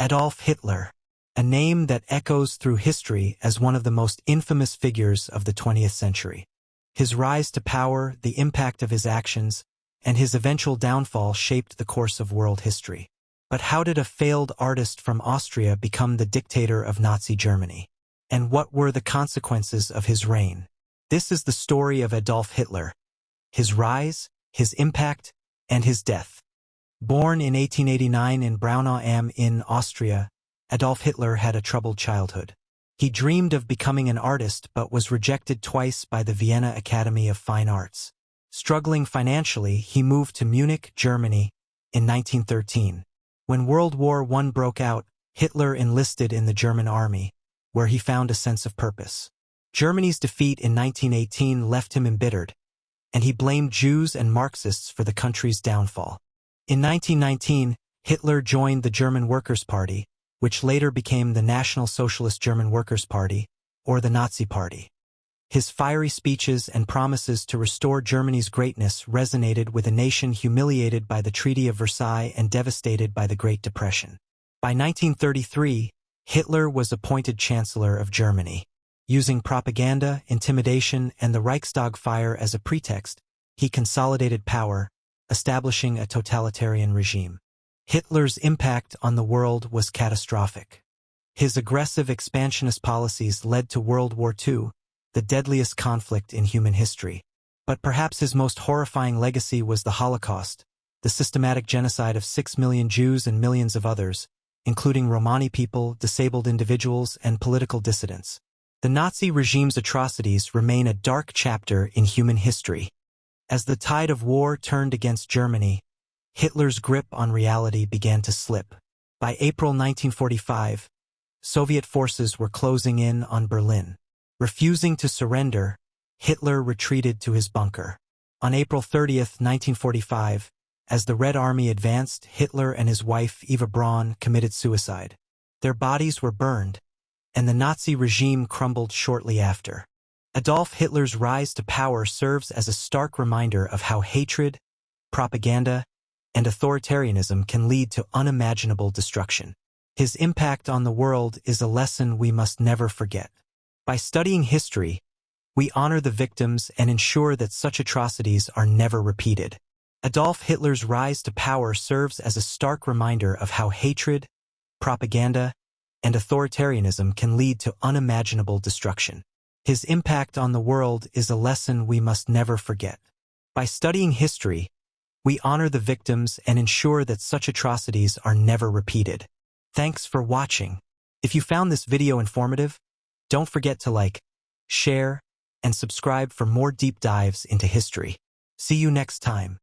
Adolf Hitler, a name that echoes through history as one of the most infamous figures of the 20th century. His rise to power, the impact of his actions, and his eventual downfall shaped the course of world history. But how did a failed artist from Austria become the dictator of Nazi Germany? And what were the consequences of his reign? This is the story of Adolf Hitler, his rise, his impact, and his death. Born in 1889 in Braunau am Inn, Austria, Adolf Hitler had a troubled childhood. He dreamed of becoming an artist but was rejected twice by the Vienna Academy of Fine Arts. Struggling financially, he moved to Munich, Germany, in 1913. When World War I broke out, Hitler enlisted in the German army, where he found a sense of purpose. Germany's defeat in 1918 left him embittered, and he blamed Jews and Marxists for the country's downfall. In 1919, Hitler joined the German Workers' Party, which later became the National Socialist German Workers' Party, or the Nazi Party. His fiery speeches and promises to restore Germany's greatness resonated with a nation humiliated by the Treaty of Versailles and devastated by the Great Depression. By 1933, Hitler was appointed Chancellor of Germany. Using propaganda, intimidation, and the Reichstag fire as a pretext, he consolidated power, establishing a totalitarian regime. Hitler's impact on the world was catastrophic. His aggressive expansionist policies led to World War II, the deadliest conflict in human history. But perhaps his most horrifying legacy was the Holocaust, the systematic genocide of 6 million Jews and millions of others, including Romani people, disabled individuals, and political dissidents. The Nazi regime's atrocities remain a dark chapter in human history. As the tide of war turned against Germany, Hitler's grip on reality began to slip. By April 1945, Soviet forces were closing in on Berlin. Refusing to surrender, Hitler retreated to his bunker. On April 30, 1945, as the Red Army advanced, Hitler and his wife Eva Braun committed suicide. Their bodies were burned, and the Nazi regime crumbled shortly after. Adolf Hitler's rise to power serves as a stark reminder of how hatred, propaganda, and authoritarianism can lead to unimaginable destruction. His impact on the world is a lesson we must never forget. By studying history, we honor the victims and ensure that such atrocities are never repeated. Adolf Hitler's rise to power serves as a stark reminder of how hatred, propaganda, and authoritarianism can lead to unimaginable destruction. His impact on the world is a lesson we must never forget. By studying history, we honor the victims and ensure that such atrocities are never repeated. Thanks for watching. If you found this video informative, don't forget to like, share, and subscribe for more deep dives into history. See you next time.